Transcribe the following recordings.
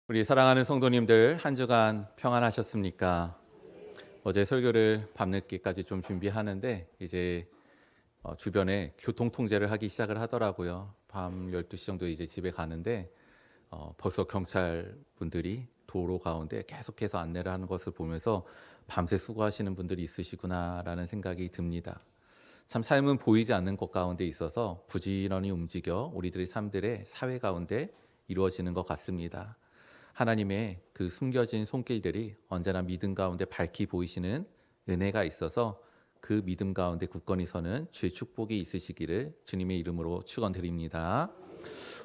우리 사랑하는 성도님들 한 주간 평안하셨습니까? 어제 설교를 밤늦게까지 좀 준비하는데 이제 주변에 교통 통제를 하기 시작을 하더라고요. 밤 12시 정도 이제 집에 가는데 벌써 경찰 분들이 도로 가운데 계속해서 안내를 하는 것을 보면서 밤새 수고하시는 분들이 있으시구나라는 생각이 듭니다. 참 삶은 보이지 않는 것 가운데 있어서 부지런히 움직여 우리들의 삶들의 사회 가운데 이루어지는 것 같습니다. 하나님의 그 숨겨진 손길들이 언제나 믿음 가운데 밝히 보이시는 은혜가 있어서 그 믿음 가운데 굳건히 서는 주의 축복이 있으시기를 주님의 이름으로 축원드립니다.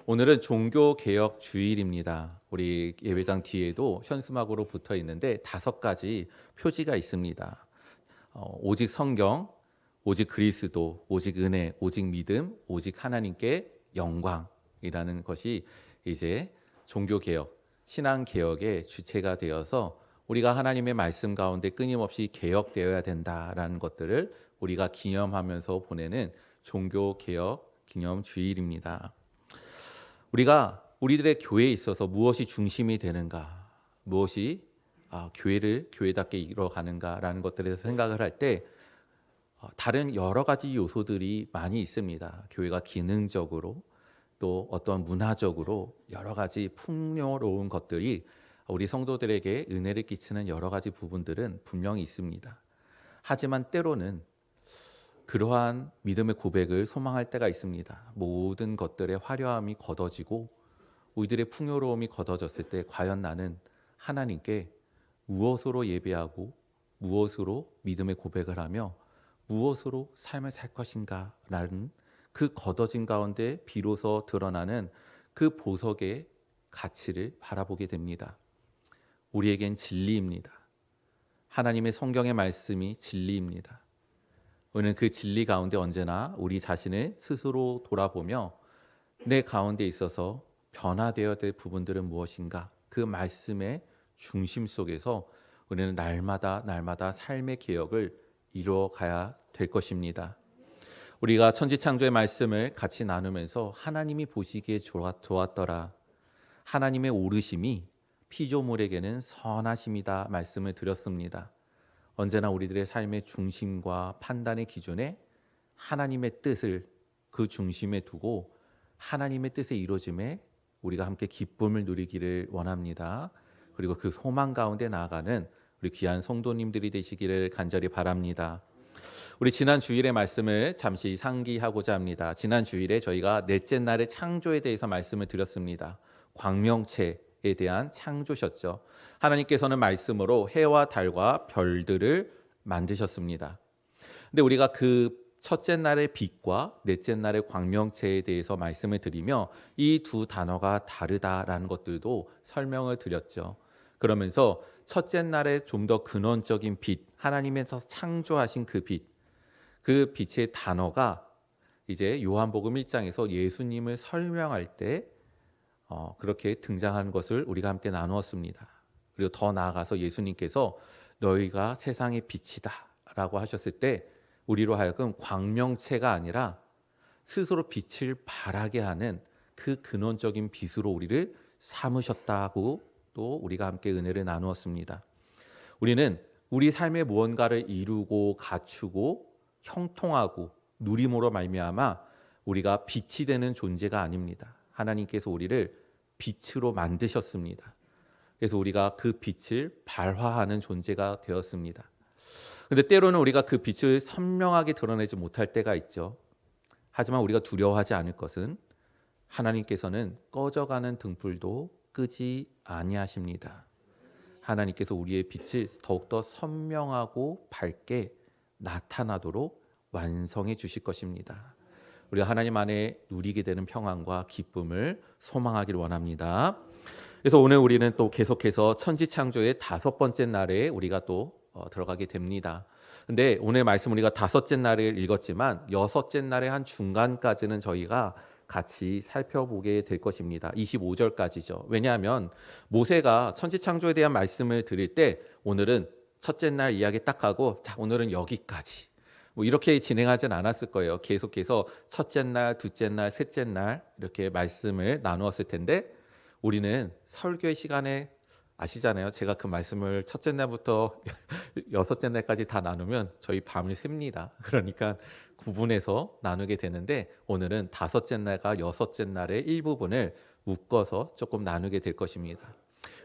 오늘은 종교개혁 주일입니다. 우리 예배당 뒤에도 현수막으로 붙어 있는데 5가지 표지가 있습니다. 오직 성경, 오직 그리스도, 오직 은혜, 오직 믿음, 오직 하나님께 영광이라는 것이 이제 종교개혁, 신앙개혁의 주체가 되어서 우리가 하나님의 말씀 가운데 끊임없이 개혁되어야 된다라는 것들을 우리가 기념하면서 보내는 종교개혁 기념주일입니다. 우리가 우리들의 교회에 있어서 무엇이 중심이 되는가, 무엇이 교회를 교회답게 이뤄가는가라는 것들에 대해서 생각을 할 때 다른 여러 가지 요소들이 많이 있습니다. 교회가 기능적으로 또 어떤 문화적으로 여러 가지 풍요로운 것들이 우리 성도들에게 은혜를 끼치는 여러 가지 부분들은 분명히 있습니다. 하지만 때로는 그러한 믿음의 고백을 소망할 때가 있습니다. 모든 것들의 화려함이 걷어지고 우리들의 풍요로움이 걷어졌을 때 과연 나는 하나님께 무엇으로 예배하고 무엇으로 믿음의 고백을 하며 무엇으로 삶을 살 것인가 라는 그 걷어진 가운데 비로소 드러나는 그 보석의 가치를 바라보게 됩니다. 우리에겐 진리입니다. 하나님의 성경의 말씀이 진리입니다. 우리는 그 진리 가운데 언제나 우리 자신을 스스로 돌아보며 내 가운데 있어서 변화되어야 될 부분들은 무엇인가, 그 말씀의 중심 속에서 우리는 날마다 삶의 개혁을 이루어가야 될 것입니다. 우리가 천지창조의 말씀을 같이 나누면서 하나님이 보시기에 좋았더라, 하나님의 오르심이 피조물에게는 선하심이다 말씀을 드렸습니다. 언제나 우리들의 삶의 중심과 판단의 기준에 하나님의 뜻을 그 중심에 두고 하나님의 뜻의 이루어짐에 우리가 함께 기쁨을 누리기를 원합니다. 그리고 그 소망 가운데 나아가는 우리 귀한 성도님들이 되시기를 간절히 바랍니다. 우리 지난 주일의 말씀을 잠시 상기하고자 합니다. 지난 주일에 저희가 넷째 날의 창조에 대해서 말씀을 드렸습니다. 광명체에 대한 창조셨죠. 하나님께서는 말씀으로 해와 달과 별들을 만드셨습니다. 근데 우리가 그 첫째 날의 빛과 넷째 날의 광명체에 대해서 말씀을 드리며 이 두 단어가 다르다라는 것들도 설명을 드렸죠. 그러면서 첫째 날에 좀 더 근원적인 빛, 하나님께서 창조하신 그 빛, 그 빛의 단어가 이제 요한복음 1장에서 예수님을 설명할 때 그렇게 등장하는 것을 우리가 함께 나누었습니다. 그리고 더 나아가서 예수님께서 너희가 세상의 빛이다 라고 하셨을 때 우리로 하여금 광명체가 아니라 스스로 빛을 발하게 하는 그 근원적인 빛으로 우리를 삼으셨다고 또 우리가 함께 은혜를 나누었습니다. 우리는 우리 삶의 무언가를 이루고 갖추고 형통하고 누림으로 말미암아 우리가 빛이 되는 존재가 아닙니다. 하나님께서 우리를 빛으로 만드셨습니다. 그래서 우리가 그 빛을 발화하는 존재가 되었습니다. 그런데 때로는 우리가 그 빛을 선명하게 드러내지 못할 때가 있죠. 하지만 우리가 두려워하지 않을 것은 하나님께서는 꺼져가는 등불도 끄지 아니하십니다. 하나님께서 우리의 빛을 더욱더 선명하고 밝게 나타나도록 완성해 주실 것입니다. 우리가 하나님 안에 누리게 되는 평안과 기쁨을 소망하기를 원합니다. 그래서 오늘 우리는 또 계속해서 천지창조의 5번째 날에 우리가 또 들어가게 됩니다. 근데 오늘 말씀 우리가 5째 날을 읽었지만 6째 날의 한 중간까지는 저희가 같이 살펴보게 될 것입니다. 25절까지죠. 왜냐하면 모세가 천지창조에 대한 말씀을 드릴 때 오늘은 첫째 날 이야기 딱 하고 자 오늘은 여기까지 이렇게 진행하진 않았을 거예요. 계속해서 첫째 날, 둘째 날, 셋째 날 이렇게 말씀을 나누었을 텐데 우리는 설교의 시간에 아시잖아요. 제가 그 말씀을 첫째 날부터 여섯째 날까지 다 나누면 저희 밤을 셉니다. 그러니까 구분해서 나누게 되는데 오늘은 다섯째 날과 여섯째 날의 일부분을 묶어서 조금 나누게 될 것입니다.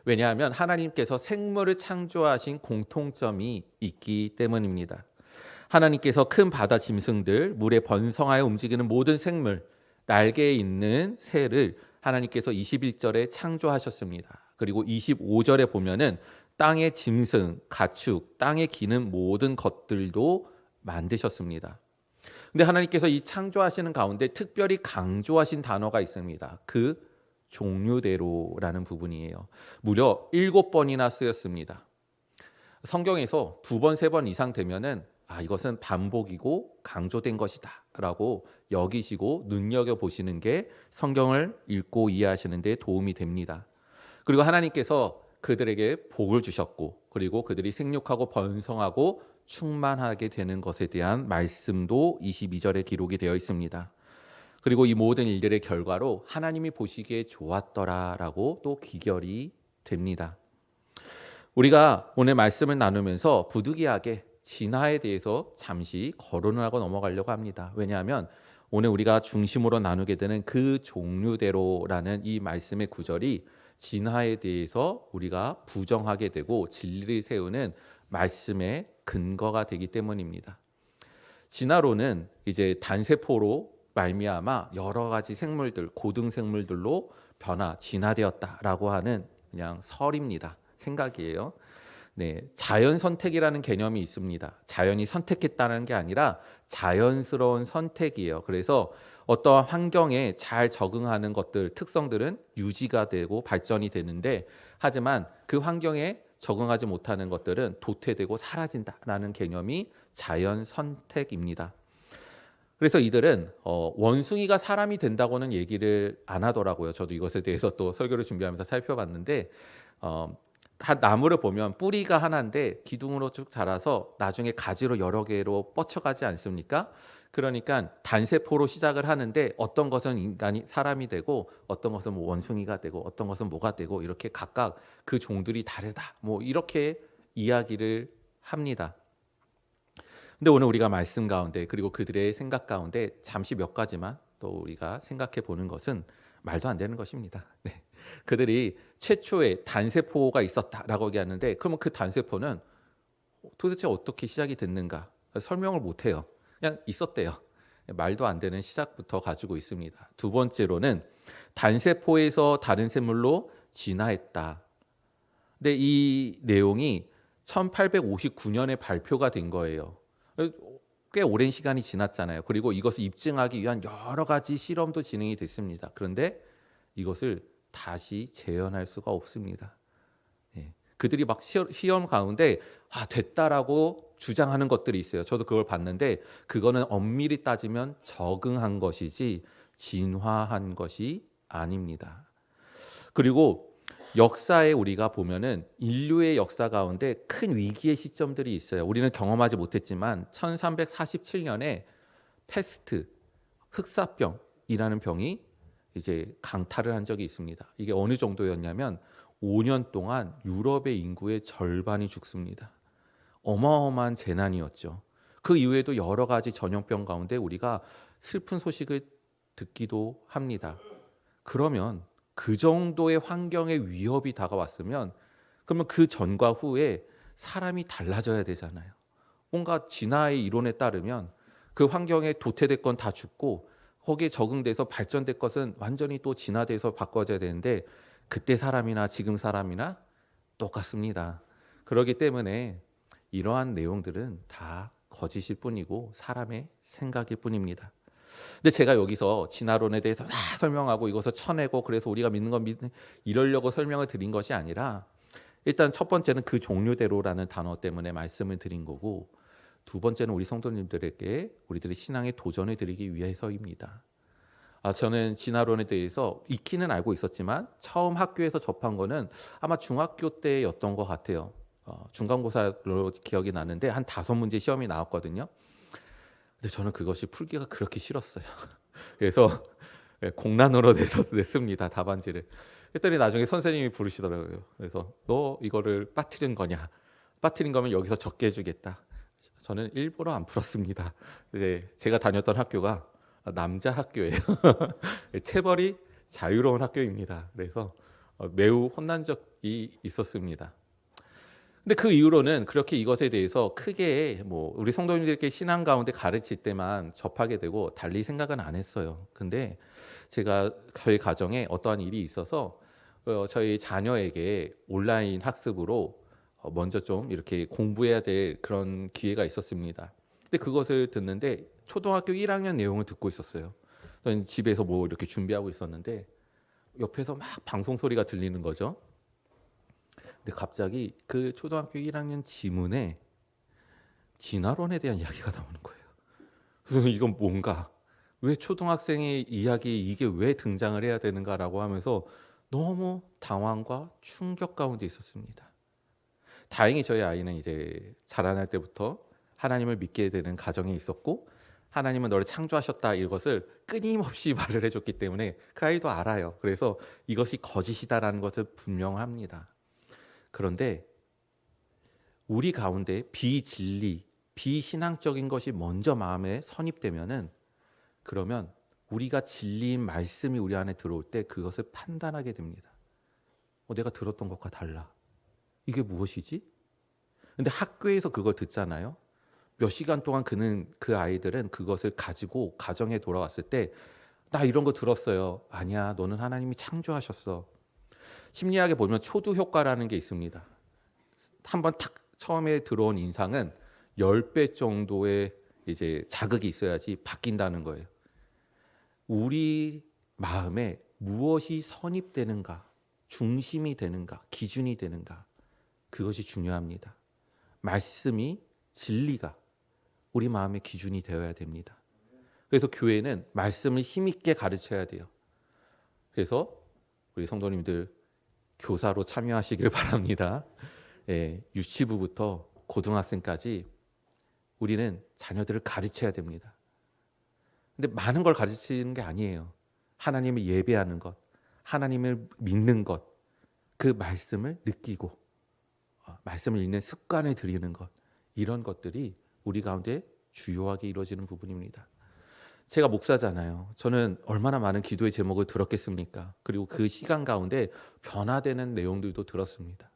왜냐하면 하나님께서 생물을 창조하신 공통점이 있기 때문입니다. 하나님께서 큰 바다 짐승들, 물에 번성하여 움직이는 모든 생물, 날개에 있는 새를 하나님께서 21절에 창조하셨습니다. 그리고 25절에 보면은 땅의 짐승, 가축, 땅에 기는 모든 것들도 만드셨습니다. 근데 하나님께서 이 창조하시는 가운데 특별히 강조하신 단어가 있습니다. 그 종류대로라는 부분이에요. 무려 7번이나 쓰였습니다. 성경에서 2번, 3번 이상 되면은 이것은 반복이고 강조된 것이다 라고 여기시고 눈여겨보시는 게 성경을 읽고 이해하시는 데 도움이 됩니다. 그리고 하나님께서 그들에게 복을 주셨고 그리고 그들이 생육하고 번성하고 충만하게 되는 것에 대한 말씀도 22절에 기록이 되어 있습니다. 그리고 이 모든 일들의 결과로 하나님이 보시기에 좋았더라라고 또 기결이 됩니다. 우리가 오늘 말씀을 나누면서 부득이하게 진화에 대해서 잠시 거론을 하고 넘어가려고 합니다. 왜냐하면 오늘 우리가 중심으로 나누게 되는 그 종류대로라는 이 말씀의 구절이 진화에 대해서 우리가 부정하게 되고 진리를 세우는 말씀의 근거가 되기 때문입니다. 진화론은 이제 단세포로 말미암아 여러 가지 생물들, 고등 생물들로 진화되었다라고 하는 그냥 설입니다. 생각이에요. 네, 자연 선택이라는 개념이 있습니다. 자연이 선택했다는 게 아니라 자연스러운 선택이에요. 그래서 어떠한 환경에 잘 적응하는 것들, 특성들은 유지가 되고 발전이 되는데 하지만 그 환경에 적응하지 못하는 것들은 도태되고 사라진다라는 개념이 자연 선택입니다. 그래서 이들은 원숭이가 사람이 된다고는 얘기를 안 하더라고요. 저도 이것에 대해서 또 설교를 준비하면서 살펴봤는데 다 나무를 보면 뿌리가 하나인데 기둥으로 쭉 자라서 나중에 가지로 여러 개로 뻗쳐가지 않습니까? 그러니까 단세포로 시작을 하는데 어떤 것은 인간이 사람이 되고 어떤 것은 뭐 원숭이가 되고 어떤 것은 뭐가 되고 이렇게 각각 그 종들이 다르다. 뭐 이렇게 이야기를 합니다. 근데 오늘 우리가 말씀 가운데 그리고 그들의 생각 가운데 잠시 몇 가지만 또 우리가 생각해 보는 것은 말도 안 되는 것입니다. 네. 그들이 최초의 단세포가 있었다라고 얘기하는데 그러면 그 단세포는 도대체 어떻게 시작이 됐는가 설명을 못해요. 그냥 있었대요. 말도 안 되는 시작부터 가지고 있습니다. 두 번째로는 단세포에서 다른 생물로 진화했다. 근데 이 내용이 1859년에 발표가 된 거예요. 꽤 오랜 시간이 지났잖아요. 그리고 이것을 입증하기 위한 여러 가지 실험도 진행이 됐습니다. 그런데 이것을 다시 재현할 수가 없습니다. 예. 그들이 막 시험 가운데 됐다라고 주장하는 것들이 있어요. 저도 그걸 봤는데 그거는 엄밀히 따지면 적응한 것이지 진화한 것이 아닙니다. 그리고 역사에 우리가 보면은 인류의 역사 가운데 큰 위기의 시점들이 있어요. 우리는 경험하지 못했지만 1347년에 패스트, 흑사병이라는 병이 이제 강타를 한 적이 있습니다. 이게 어느 정도였냐면 5년 동안 유럽의 인구의 절반이 죽습니다. 어마어마한 재난이었죠. 그 이후에도 여러 가지 전염병 가운데 우리가 슬픈 소식을 듣기도 합니다. 그러면 그 정도의 환경의 위협이 다가왔으면 그러면 그 전과 후에 사람이 달라져야 되잖아요. 뭔가 진화의 이론에 따르면 그 환경에 도태될 건 다 죽고 거기에 적응돼서 발전될 것은 완전히 또 진화돼서 바꿔져야 되는데 그때 사람이나 지금 사람이나 똑같습니다. 그렇기 때문에 이러한 내용들은 다 거짓일 뿐이고 사람의 생각일 뿐입니다. 근데 제가 여기서 진화론에 대해서 다 설명하고 이것을 쳐내고 그래서 우리가 믿는 건 이러려고 설명을 드린 것이 아니라 일단 첫 번째는 그 종류대로라는 단어 때문에 말씀을 드린 거고 두 번째는 우리 성도님들에게 우리들의 신앙에 도전을 드리기 위해서입니다. 저는 진화론에 대해서 익히는 알고 있었지만 처음 학교에서 접한 거는 아마 중학교 때였던 것 같아요. 중간고사로 기억이 나는데 한 5문제 시험이 나왔거든요. 근데 저는 그것이 풀기가 그렇게 싫었어요. 그래서 공란으로 냈습니다. 답안지를. 했더니 나중에 선생님이 부르시더라고요. 그래서 너 이거를 빠뜨린 거냐? 빠뜨린 거면 여기서 적게 해주겠다. 저는 일부러 안 풀었습니다. 이제 제가 다녔던 학교가 남자 학교예요. 체벌이 자유로운 학교입니다. 그래서 매우 혼난 적이 있었습니다. 근데 그 이후로는 그렇게 이것에 대해서 크게 뭐 우리 성도님들께 신앙 가운데 가르칠 때만 접하게 되고 달리 생각은 안 했어요. 근데 제가 저희 가정에 어떠한 일이 있어서 저희 자녀에게 온라인 학습으로 먼저 좀 이렇게 공부해야 될 그런 기회가 있었습니다. 근데 그것을 듣는데 초등학교 1학년 내용을 듣고 있었어요. 저는 집에서 뭐 이렇게 준비하고 있었는데 옆에서 막 방송 소리가 들리는 거죠. 근데 갑자기 그 초등학교 1학년 지문에 진화론에 대한 이야기가 나오는 거예요. 그래서 이건 뭔가 왜 초등학생의 이야기 이게 왜 등장을 해야 되는가라고 하면서 너무 당황과 충격 가운데 있었습니다. 다행히 저희 아이는 이제 자라날 때부터 하나님을 믿게 되는 가정에 있었고 하나님은 너를 창조하셨다 이것을 끊임없이 말을 해줬기 때문에 그 아이도 알아요. 그래서 이것이 거짓이다라는 것을 분명합니다. 그런데 우리 가운데 비진리, 비신앙적인 것이 먼저 마음에 선입되면은 그러면 우리가 진리인 말씀이 우리 안에 들어올 때 그것을 판단하게 됩니다. 내가 들었던 것과 달라. 이게 무엇이지? 근데 학교에서 그걸 듣잖아요. 몇 시간 동안 그 아이들은 그것을 가지고 가정에 돌아왔을 때 나 이런 거 들었어요. 아니야, 너는 하나님이 창조하셨어. 심리학에 보면 초두 효과라는 게 있습니다. 한번 탁 처음에 들어온 인상은 10배 정도의 이제 자극이 있어야지 바뀐다는 거예요. 우리 마음에 무엇이 선입되는가, 중심이 되는가, 기준이 되는가, 그것이 중요합니다. 말씀이, 진리가 우리 마음의 기준이 되어야 됩니다. 그래서 교회는 말씀을 힘있게 가르쳐야 돼요. 그래서 우리 성도님들 교사로 참여하시길 바랍니다. 유치부부터 고등학생까지 우리는 자녀들을 가르쳐야 됩니다. 근데 많은 걸 가르치는 게 아니에요. 하나님을 예배하는 것, 하나님을 믿는 것, 그 말씀을 느끼고 말씀을 읽는 습관을 들이는 것, 이런 것들이 우리 가운데 주요하게 이루어지는 부분입니다. 제가 목사잖아요. 저는 얼마나 많은 기도의 제목을 들었겠습니까? 그리고 그 시간 가운데 변화되는 내용들도 들었습니다.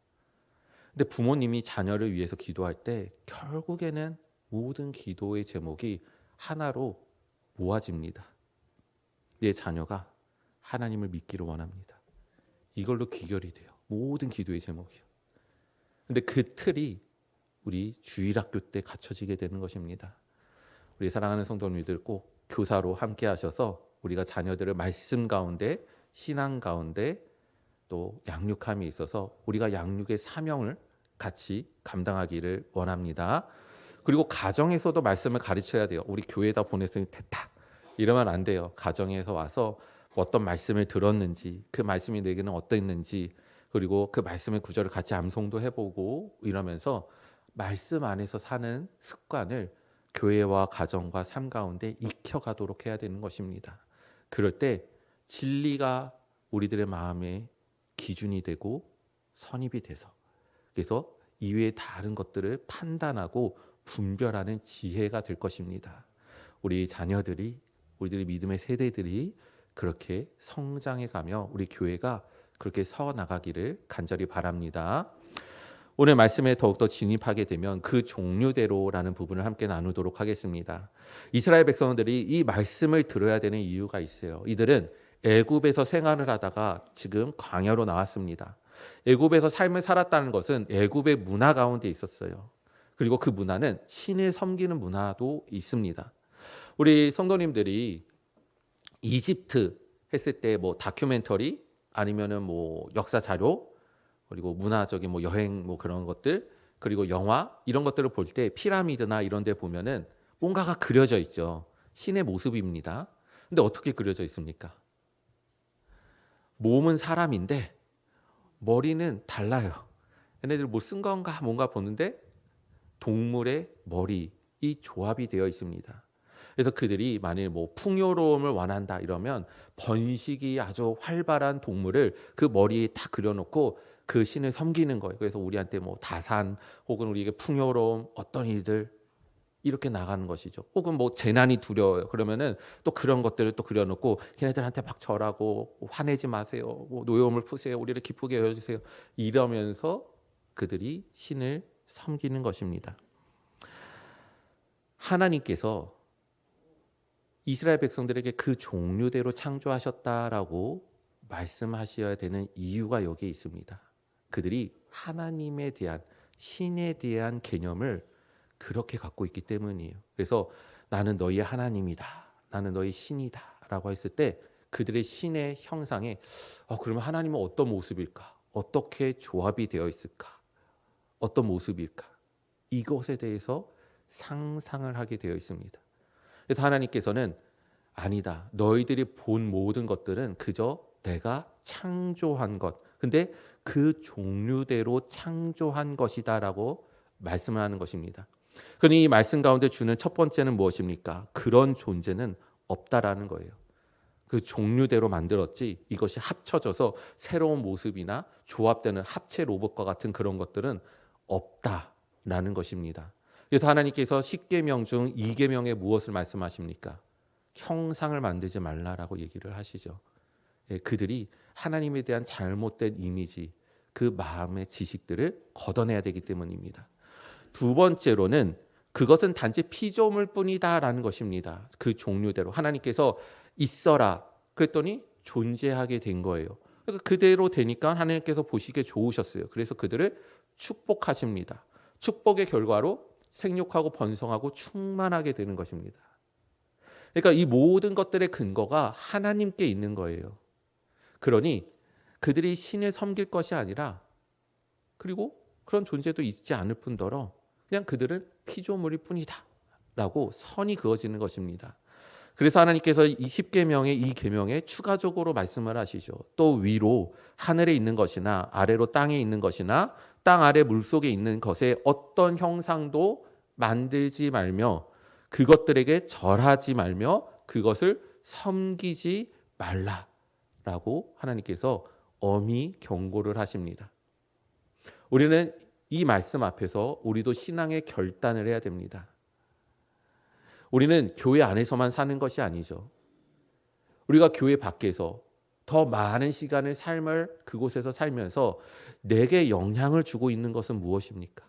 근데 부모님이 자녀를 위해서 기도할 때 결국에는 모든 기도의 제목이 하나로 모아집니다. 내 자녀가 하나님을 믿기를 원합니다. 이걸로 귀결이 돼요. 모든 기도의 제목이요. 근데 그 틀이 우리 주일학교 때 갖춰지게 되는 것입니다. 우리 사랑하는 성도님들 꼭 교사로 함께 하셔서 우리가 자녀들을 말씀 가운데, 신앙 가운데 또 양육함에 있어서 우리가 양육의 사명을 같이 감당하기를 원합니다. 그리고 가정에서도 말씀을 가르쳐야 돼요. 우리 교회에다 보냈으니 됐다 이러면 안 돼요. 가정에서 와서 어떤 말씀을 들었는지, 그 말씀이 내게는 어땠는지, 그리고 그 말씀의 구절을 같이 암송도 해보고 이러면서 말씀 안에서 사는 습관을 교회와 가정과 삶 가운데 익혀가도록 해야 되는 것입니다. 그럴 때 진리가 우리들의 마음의 기준이 되고 선입이 돼서, 그래서 이외의 다른 것들을 판단하고 분별하는 지혜가 될 것입니다. 우리 자녀들이, 우리들의 믿음의 세대들이 그렇게 성장해가며 우리 교회가 그렇게 서 나가기를 간절히 바랍니다. 오늘 말씀에 더욱더 진입하게 되면 그 종류대로라는 부분을 함께 나누도록 하겠습니다. 이스라엘 백성들이 이 말씀을 들어야 되는 이유가 있어요. 이들은 애굽에서 생활을 하다가 지금 광야로 나왔습니다. 애굽에서 삶을 살았다는 것은 애굽의 문화 가운데 있었어요. 그리고 그 문화는 신을 섬기는 문화도 있습니다. 우리 성도님들이 이집트 했을 때 뭐 다큐멘터리 아니면은 뭐 역사 자료 그리고 문화적인 뭐 여행 뭐 그런 것들 그리고 영화 이런 것들을 볼 때 피라미드나 이런 데 보면은 뭔가가 그려져 있죠. 신의 모습입니다. 근데 어떻게 그려져 있습니까? 몸은 사람인데 머리는 달라요. 얘네들 뭐 쓴 건가 뭔가 보는데 동물의 머리 이 조합이 되어 있습니다. 그래서 그들이 만일 뭐 풍요로움을 원한다 이러면 번식이 아주 활발한 동물을 그 머리에 딱 그려놓고 그 신을 섬기는 거예요. 그래서 우리한테 뭐 다산 혹은 우리에게 풍요로움 어떤 일들 이렇게 나가는 것이죠. 혹은 뭐 재난이 두려워요. 그러면은 또 그런 것들을 또 그려놓고 걔네들한테 막 절하고 화내지 마세요. 뭐 노여움을 푸세요. 우리를 기쁘게 여겨주세요. 이러면서 그들이 신을 섬기는 것입니다. 하나님께서 이스라엘 백성들에게 그 종류대로 창조하셨다라고 말씀하셔야 되는 이유가 여기에 있습니다. 그들이 하나님에 대한 신에 대한 개념을 그렇게 갖고 있기 때문이에요. 그래서 나는 너희의 하나님이다. 나는 너희 신이다. 라고 했을 때 그들의 신의 형상에 그러면 하나님은 어떤 모습일까? 어떻게 조합이 되어 있을까? 어떤 모습일까? 이것에 대해서 상상을 하게 되어 있습니다. 그래서 하나님께서는 아니다. 너희들이 본 모든 것들은 그저 내가 창조한 것. 근데 그 종류대로 창조한 것이다라고 말씀을 하는 것입니다. 그러니 이 말씀 가운데 주는 첫 번째는 무엇입니까? 그런 존재는 없다라는 거예요. 그 종류대로 만들었지 이것이 합쳐져서 새로운 모습이나 조합되는 합체 로봇과 같은 그런 것들은 없다라는 것입니다. 그래서 하나님께서 10계명 중 2계명에 무엇을 말씀하십니까? 형상을 만들지 말라라고 얘기를 하시죠. 그들이 하나님에 대한 잘못된 이미지, 그 마음의 지식들을 걷어내야 되기 때문입니다. 두 번째로는 그것은 단지 피조물 뿐이다라는 것입니다. 그 종류대로 하나님께서 있어라 그랬더니 존재하게 된 거예요. 그러니까 그대로 되니까 하나님께서 보시기에 좋으셨어요. 그래서 그들을 축복하십니다. 축복의 결과로 생육하고 번성하고 충만하게 되는 것입니다. 그러니까 이 모든 것들의 근거가 하나님께 있는 거예요. 그러니 그들이 신을 섬길 것이 아니라 그리고 그런 존재도 있지 않을 뿐더러 그냥 그들은 피조물일 뿐이다 라고 선이 그어지는 것입니다. 그래서 하나님께서 이 10계명의 이 계명에 추가적으로 말씀을 하시죠. 또 위로 하늘에 있는 것이나 아래로 땅에 있는 것이나 땅 아래 물속에 있는 것에 어떤 형상도 만들지 말며 그것들에게 절하지 말며 그것을 섬기지 말라라고 하나님께서 엄히 경고를 하십니다. 우리는 이 말씀 앞에서 우리도 신앙의 결단을 해야 됩니다. 우리는 교회 안에서만 사는 것이 아니죠. 우리가 교회 밖에서 더 많은 시간을 삶을 그곳에서 살면서 내게 영향을 주고 있는 것은 무엇입니까?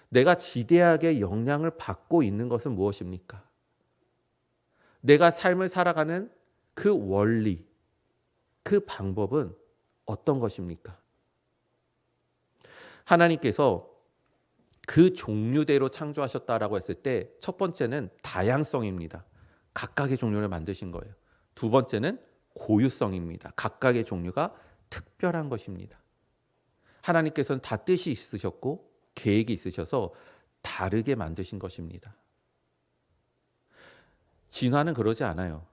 내가 지대하게 영향을 받고 있는 것은 무엇입니까? 내가 삶을 살아가는 그 원리, 그 방법은 어떤 것입니까? 하나님께서 그 종류대로 창조하셨다라고 했을 때 첫 번째는 다양성입니다. 각각의 종류를 만드신 거예요. 두 번째는 고유성입니다. 각각의 종류가 특별한 것입니다. 하나님께서는 다 뜻이 있으셨고 계획이 있으셔서 다르게 만드신 것입니다. 진화는 그러지 않아요.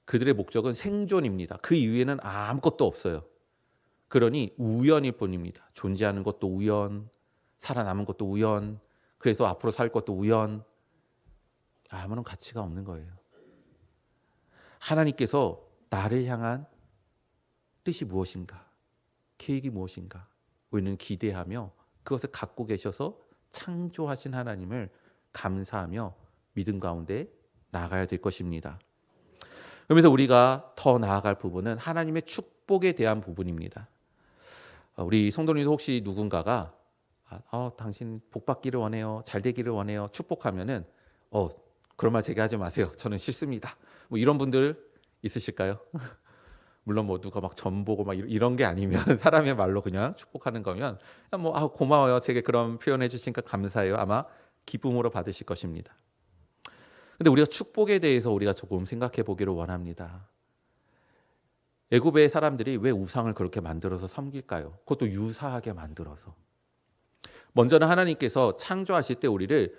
그들의 목적은 생존입니다. 그 이후에는 아무것도 없어요. 그러니 우연일 뿐입니다. 존재하는 것도 우연, 살아남은 것도 우연, 그래서 앞으로 살 것도 우연, 아무런 가치가 없는 거예요. 하나님께서 나를 향한 뜻이 무엇인가, 계획이 무엇인가 우리는 기대하며 그것을 갖고 계셔서 창조하신 하나님을 감사하며 믿음 가운데 나아가야 될 것입니다. 그러면서 우리가 더 나아갈 부분은 하나님의 축복에 대한 부분입니다. 우리 성도님도 혹시 누군가가 당신 복 받기를 원해요, 잘 되기를 원해요 축복하면은 그런 말 제게 하지 마세요, 저는 싫습니다, 뭐 이런 분들 있으실까요? 물론 뭐 누가 막 전보고 막 이런 게 아니면 사람의 말로 그냥 축복하는 거면 뭐 고마워요, 제게 그런 표현해 주시니까 감사해요, 아마 기쁨으로 받으실 것입니다. 근데 우리가 축복에 대해서 우리가 조금 생각해 보기를 원합니다. 애굽의 사람들이 왜 우상을 그렇게 만들어서 섬길까요? 그것도 유사하게 만들어서. 먼저는 하나님께서 창조하실 때 우리를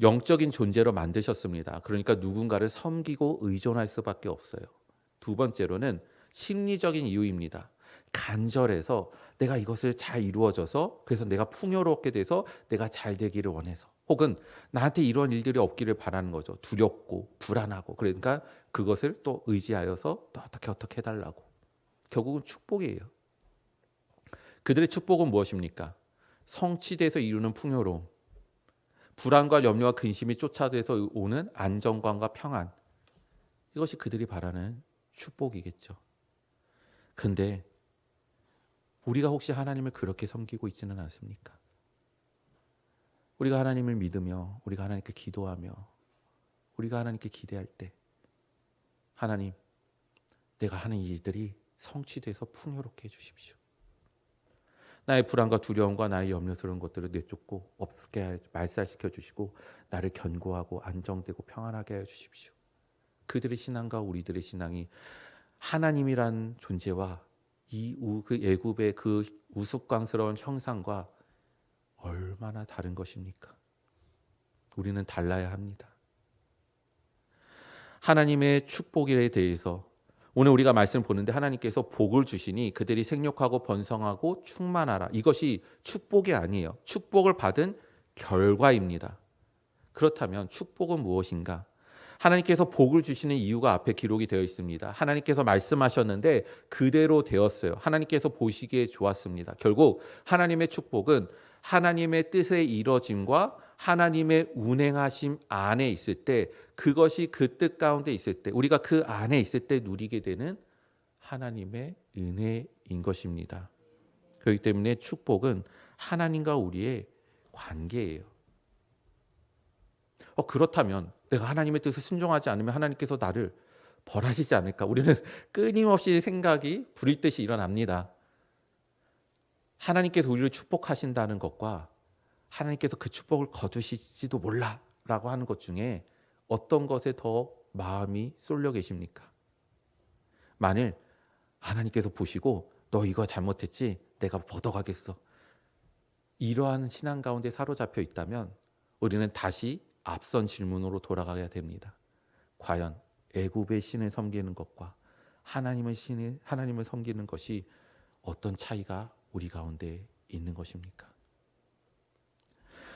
영적인 존재로 만드셨습니다. 그러니까 누군가를 섬기고 의존할 수밖에 없어요. 두 번째로는 심리적인 이유입니다. 간절해서 내가 이것을 잘 이루어져서 그래서 내가 풍요롭게 돼서 내가 잘 되기를 원해서, 혹은 나한테 이런 일들이 없기를 바라는 거죠. 두렵고 불안하고. 그러니까 그것을 또 의지하여서 또 어떻게 해달라고. 결국은 축복이에요. 그들의 축복은 무엇입니까? 성취돼서 이루는 풍요로움, 불안과 염려와 근심이 쫓아돼서 오는 안정감과 평안, 이것이 그들이 바라는 축복이겠죠. 근데 우리가 혹시 하나님을 그렇게 섬기고 있지는 않습니까? 우리가 하나님을 믿으며 우리가 하나님께 기도하며 우리가 하나님께 기대할 때 하나님, 내가 하는 일들이 성취돼서 풍요롭게 해주십시오. 나의 불안과 두려움과 나의 염려스러운 것들을 내쫓고 없게 말살시켜 주시고 나를 견고하고 안정되고 평안하게 해 주십시오. 그들의 신앙과 우리들의 신앙이 하나님이란 존재와 그 애굽의 그 우스꽝스러운 형상과 얼마나 다른 것입니까? 우리는 달라야 합니다. 하나님의 축복에 대해서 오늘 우리가 말씀을 보는데 하나님께서 복을 주시니 그들이 생육하고 번성하고 충만하라. 이것이 축복이 아니에요. 축복을 받은 결과입니다. 그렇다면 축복은 무엇인가? 하나님께서 복을 주시는 이유가 앞에 기록이 되어 있습니다. 하나님께서 말씀하셨는데 그대로 되었어요. 하나님께서 보시기에 좋았습니다. 결국 하나님의 축복은 하나님의 뜻의 이뤄짐과 하나님의 운행하심 안에 있을 때, 그것이 그 뜻 가운데 있을 때, 우리가 그 안에 있을 때 누리게 되는 하나님의 은혜인 것입니다. 그렇기 때문에 축복은 하나님과 우리의 관계예요. 그렇다면 내가 하나님의 뜻을 순종하지 않으면 하나님께서 나를 벌하시지 않을까? 우리는 끊임없이 생각이 부릿듯이 일어납니다. 하나님께서 우리를 축복하신다는 것과 하나님께서 그 축복을 거두실지도 몰라라고 하는 것 중에 어떤 것에 더 마음이 쏠려 계십니까? 만일 하나님께서 보시고 너 이거 잘못했지? 내가 걷어가겠어. 이러한 신앙 가운데 사로잡혀 있다면 우리는 다시 앞선 질문으로 돌아가야 됩니다. 과연 애굽의 신을 섬기는 것과 하나님을 섬기는 것이 어떤 차이가 우리 가운데 있는 것입니까?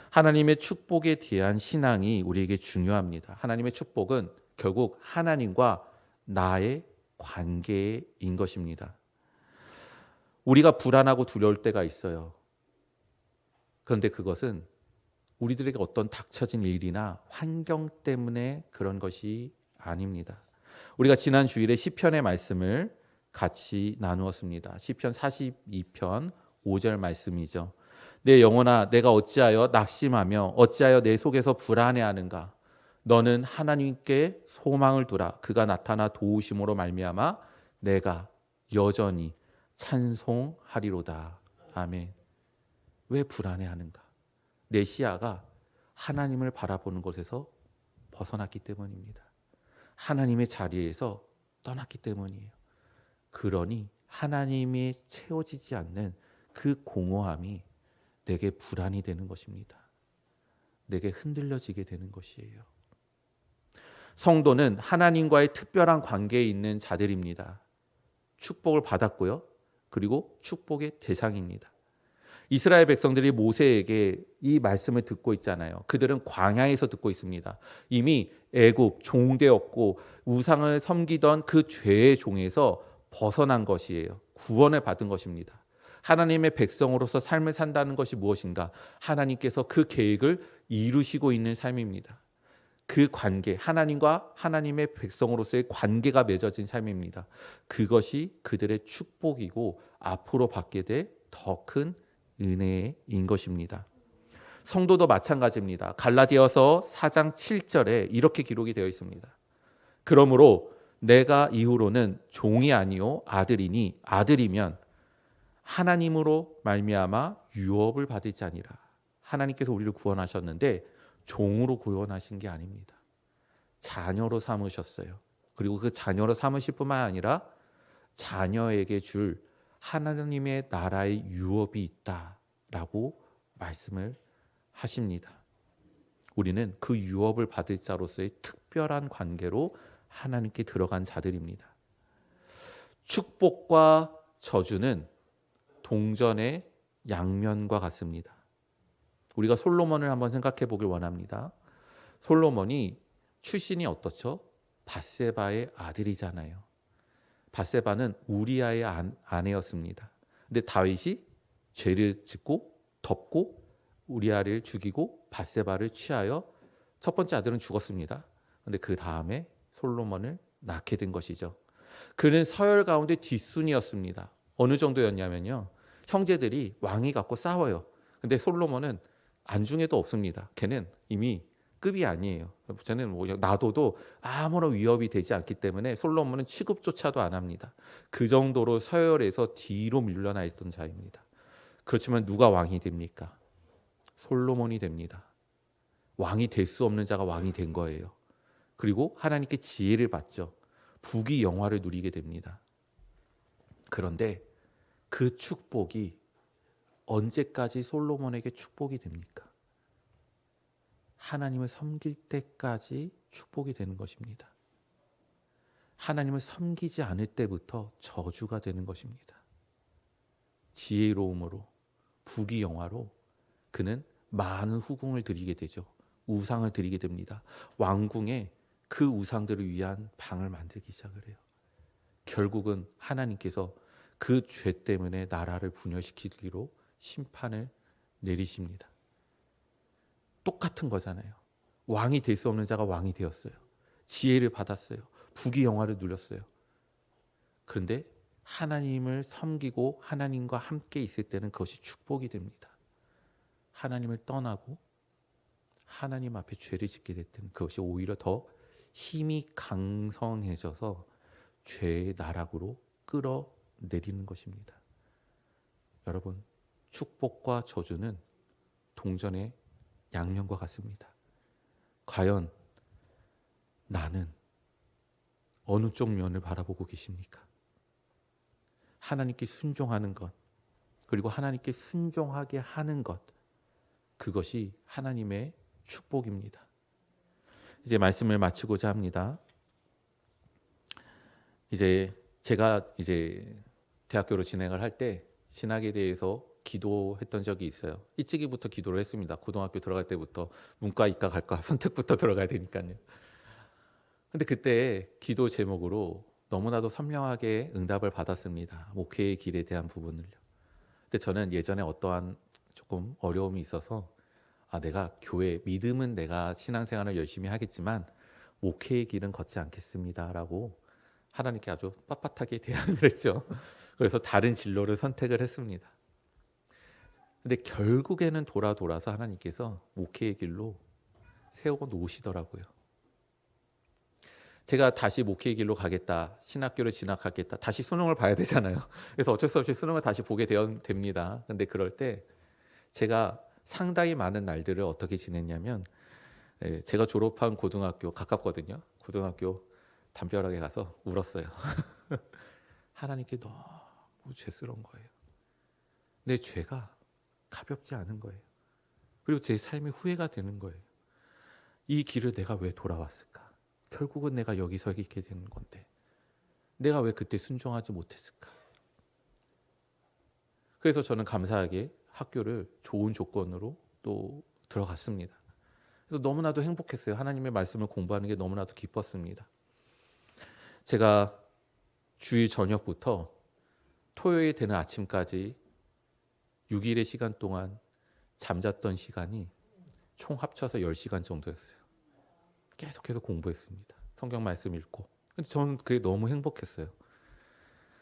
하나님의 축복에 대한 신앙이 우리에게 중요합니다. 하나님의 축복은 결국 하나님과 나의 관계인 것입니다. 우리가 불안하고 두려울 때가 있어요. 그런데 그것은 우리들에게 어떤 닥쳐진 일이나 환경 때문에 그런 것이 아닙니다. 우리가 지난 주일에 시편의 말씀을 같이 나누었습니다. 시편 42편 5절 말씀이죠. 내 영혼아, 내가 어찌하여 낙심하며 어찌하여 내 속에서 불안해하는가? 너는 하나님께 소망을 두라. 그가 나타나 도우심으로 말미암아 내가 여전히 찬송하리로다. 아멘. 왜 불안해하는가? 내 시야가 하나님을 바라보는 것에서 벗어났기 때문입니다. 하나님의 자리에서 떠났기 때문이에요. 그러니 하나님이 채워지지 않는 그 공허함이 내게 불안이 되는 것입니다. 내게 흔들려지게 되는 것이에요. 성도는 하나님과의 특별한 관계에 있는 자들입니다. 축복을 받았고요. 그리고 축복의 대상입니다. 이스라엘 백성들이 모세에게 이 말씀을 듣고 있잖아요. 그들은 광야에서 듣고 있습니다. 이미 애굽 종되었고 우상을 섬기던 그 죄의 종에서 벗어난 것이에요. 구원을 받은 것입니다. 하나님의 백성으로서 삶을 산다는 것이 무엇인가? 하나님께서 그 계획을 이루시고 있는 삶입니다. 그 관계, 하나님과 하나님의 백성으로서의 관계가 맺어진 삶입니다. 그것이 그들의 축복이고 앞으로 받게 될 더 큰 은혜인 것입니다. 성도도 마찬가지입니다. 갈라디아서 4장 7절에 이렇게 기록이 되어 있습니다. 그러므로 내가 이후로는 종이 아니요 아들이니 아들이면 하나님으로 말미암아 유업을 받을 자니라. 하나님께서 우리를 구원하셨는데 종으로 구원하신 게 아닙니다. 자녀로 삼으셨어요. 그리고 그 자녀로 삼으실 뿐만 아니라 자녀에게 줄 하나님의 나라의 유업이 있다라고 말씀을 하십니다. 우리는 그 유업을 받을 자로서의 특별한 관계로 하나님께 들어간 자들입니다. 축복과 저주는 동전의 양면과 같습니다. 우리가 솔로몬을 한번 생각해 보길 원합니다. 솔로몬이 출신이 어떻죠? 밧세바의 아들이잖아요. 밧세바는 우리아의 아내였습니다. 근데 다윗이 죄를 짓고 덮고 우리아를 죽이고 밧세바를 취하여 첫 번째 아들은 죽었습니다. 근데 그 다음에 솔로몬을 낳게 된 것이죠. 그는 서열 가운데 뒷순이었습니다. 어느 정도였냐면요, 형제들이 왕위 갖고 싸워요. 근데 솔로몬은 안중에도 없습니다. 걔는 이미 급이 아니에요. 저는 뭐 놔둬도 아무런 위협이 되지 않기 때문에 솔로몬은 취급조차도 안 합니다. 그 정도로 서열에서 뒤로 밀려나 있던 자입니다. 그렇지만 누가 왕이 됩니까? 솔로몬이 됩니다. 왕이 될 수 없는 자가 왕이 된 거예요. 그리고 하나님께 지혜를 받죠. 부귀 영화를 누리게 됩니다. 그런데 그 축복이 언제까지 솔로몬에게 축복이 됩니까? 하나님을 섬길 때까지 축복이 되는 것입니다. 하나님을 섬기지 않을 때부터 저주가 되는 것입니다. 지혜로움으로, 부귀 영화로 그는 많은 후궁을 드리게 되죠. 우상을 드리게 됩니다. 왕궁에 그 우상들을 위한 방을 만들기 시작을 해요. 결국은 하나님께서 그 죄 때문에 나라를 분열시키기로 심판을 내리십니다. 똑같은 거잖아요. 왕이 될 수 없는 자가 왕이 되었어요. 지혜를 받았어요. 부귀 영화를 누렸어요. 그런데 하나님을 섬기고 하나님과 함께 있을 때는 그것이 축복이 됩니다. 하나님을 떠나고 하나님 앞에 죄를 짓게 될 때는 그것이 오히려 더 힘이 강성해져서 죄의 나락으로 끌어내리는 것입니다. 여러분, 축복과 저주는 동전의 양면과 같습니다. 과연 나는 어느 쪽 면을 바라보고 계십니까? 하나님께 순종하는 것, 그리고 하나님께 순종하게 하는 것, 그것이 하나님의 축복입니다. 이제 말씀을 마치고자 합니다. 제가 대학교로 진행을 할 때 신학에 대해서 기도했던 적이 있어요. 일찍이부터 기도를 했습니다. 고등학교 들어갈 때부터 문과, 이과 갈까 선택부터 들어가야 되니까요. 근데 그때 기도 제목으로 너무나도 선명하게 응답을 받았습니다. 목회의 길에 대한 부분을요. 근데 저는 예전에 어떠한 조금 어려움이 있어서 내가 교회, 믿음은 내가 신앙생활을 열심히 하겠지만 목회의 길은 걷지 않겠습니다라고 하나님께 아주 빳빳하게 대항을 했죠. 그래서 다른 진로를 선택을 했습니다. 근데 결국에는 돌아서 하나님께서 목회의 길로 세워 놓으시더라고요. 제가 다시 목회의 길로 가겠다, 신학교를 진학하겠다, 다시 수능을 봐야 되잖아요. 그래서 어쩔 수 없이 수능을 다시 보게 됩니다. 근데 그럴 때 제가 상당히 많은 날들을 어떻게 지냈냐면, 제가 졸업한 고등학교 가깝거든요. 고등학교 담벼락에 가서 울었어요. 하나님께 너무 죄스러운 거예요. 내 죄가 가볍지 않은 거예요. 그리고 제 삶이 후회가 되는 거예요. 이 길을 내가 왜 돌아왔을까? 결국은 내가 여기 서 있게 되는 건데 내가 왜 그때 순종하지 못했을까? 그래서 저는 감사하게 학교를 좋은 조건으로 또 들어갔습니다. 그래서 너무나도 행복했어요. 하나님의 말씀을 공부하는 게 너무나도 기뻤습니다. 제가 주일 저녁부터 토요일 되는 아침까지 6일의 시간 동안 잠잤던 시간이 총 합쳐서 10시간 정도였어요. 계속해서 공부했습니다. 성경 말씀 읽고. 근데 저는 그게 너무 행복했어요.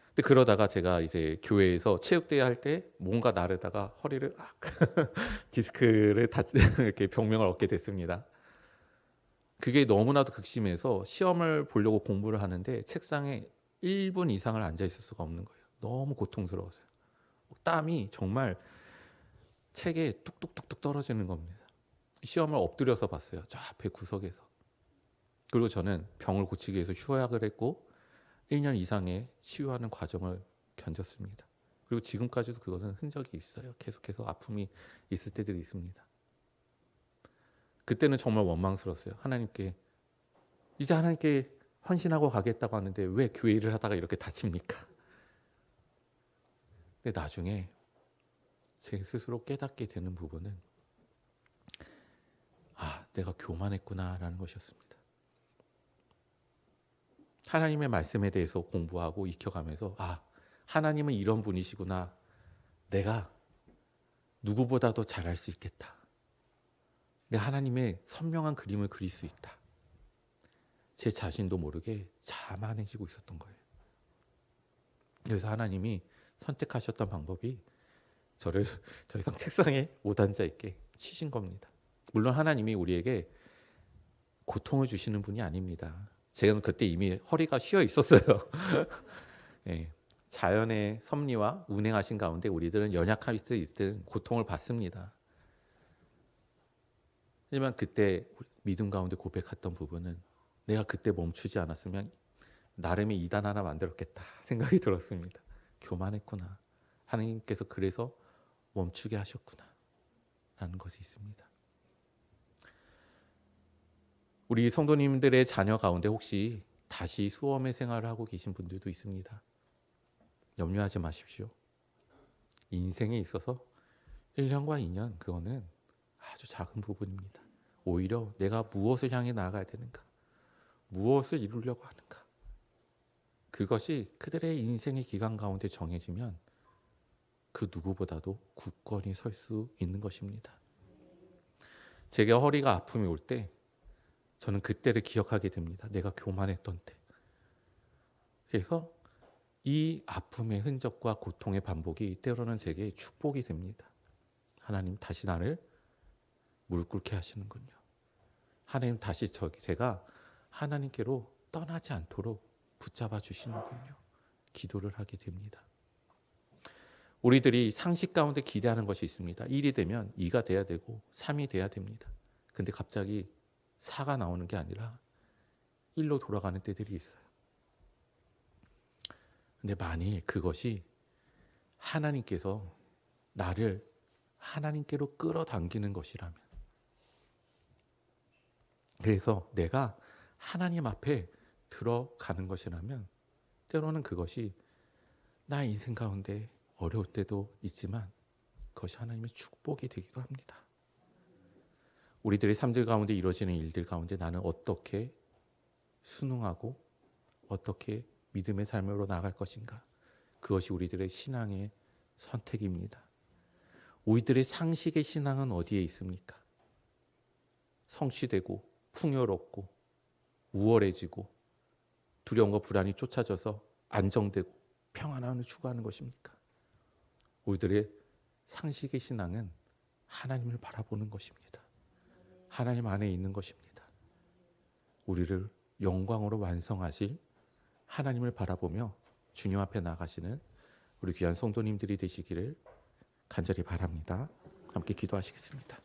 근데 그러다가 제가 이제 교회에서 체육대회 할 때 뭔가 나르다가 허리를 디스크를 이렇게 병명을 얻게 됐습니다. 그게 너무나도 극심해서 시험을 보려고 공부를 하는데 책상에 1분 이상을 앉아 있을 수가 없는 거예요. 너무 고통스러워서요. 땀이 정말 책에 뚝뚝뚝뚝 떨어지는 겁니다. 시험을 엎드려서 봤어요. 저 앞에 구석에서. 그리고 저는 병을 고치기 위해서 휴학을 했고 1년 이상의 치유하는 과정을 견뎠습니다. 그리고 지금까지도 그것은 흔적이 있어요. 계속해서 아픔이 있을 때들이 있습니다. 그때는 정말 원망스러웠어요. 이제 하나님께 헌신하고 가겠다고 하는데 왜 교회 일을 하다가 이렇게 다칩니까? 근데 나중에 제 스스로 깨닫게 되는 부분은 내가 교만했구나라는 것이었습니다. 하나님의 말씀에 대해서 공부하고 익혀가면서 하나님은 이런 분이시구나. 내가 누구보다도 잘할 수 있겠다. 내가 하나님의 선명한 그림을 그릴 수 있다. 제 자신도 모르게 자만해지고 있었던 거예요. 그래서 하나님이 선택하셨던 방법이 저를 더 이상 책상에 못 앉아 있게 치신 겁니다. 물론 하나님이 우리에게 고통을 주시는 분이 아닙니다. 제가 그때 이미 허리가 쉬어 있었어요. 네, 자연의 섭리와 운행하신 가운데 우리들은 연약할 수 있든 고통을 받습니다. 하지만 그때 믿음 가운데 고백했던 부분은 내가 그때 멈추지 않았으면 나름의 이단 하나 만들었겠다 생각이 들었습니다. 교만했구나. 하나님께서 그래서 멈추게 하셨구나 라는 것이 있습니다. 우리 성도님들의 자녀 가운데 혹시 다시 수험의 생활을 하고 계신 분들도 있습니다. 염려하지 마십시오. 인생에 있어서 1년과 2년 그거는 아주 작은 부분입니다. 오히려 내가 무엇을 향해 나아가야 되는가, 무엇을 이루려고 하는가, 그것이 그들의 인생의 기간 가운데 정해지면 그 누구보다도 굳건히 설 수 있는 것입니다. 제가 허리가 아픔이 올 때 저는 그때를 기억하게 됩니다. 내가 교만했던 때. 그래서 이 아픔의 흔적과 고통의 반복이 때로는 제게 축복이 됩니다. 하나님 다시 나를 무릎 꿇게 하시는군요. 하나님 다시 제가 하나님께로 떠나지 않도록 붙잡아 주시는군요. 기도를 하게 됩니다. 우리들이 상식 가운데 기대하는 것이 있습니다. 1이 되면 2가 돼야 되고 3이 돼야 됩니다. 근데 갑자기 4가 나오는 게 아니라 1로 돌아가는 때들이 있어요. 근데 만일 그것이 하나님께서 나를 하나님께로 끌어당기는 것이라면, 그래서 내가 하나님 앞에 들어가는 것이라면 때로는 그것이 나 인생 가운데 어려울 때도 있지만 그것이 하나님의 축복이 되기도 합니다. 우리들의 삶들 가운데 이루어지는 일들 가운데 나는 어떻게 순응하고 어떻게 믿음의 삶으로 나아갈 것인가, 그것이 우리들의 신앙의 선택입니다. 우리들의 상식의 신앙은 어디에 있습니까? 성취되고 풍요롭고 우월해지고 두려움과 불안이 쫓아져서 안정되고 평안함을 추구하는 것입니까? 우리들의 상식의 신앙은 하나님을 바라보는 것입니다. 하나님 안에 있는 것입니다. 우리를 영광으로 완성하실 하나님을 바라보며 주님 앞에 나가시는 우리 귀한 성도님들이 되시기를 간절히 바랍니다. 함께 기도하시겠습니다.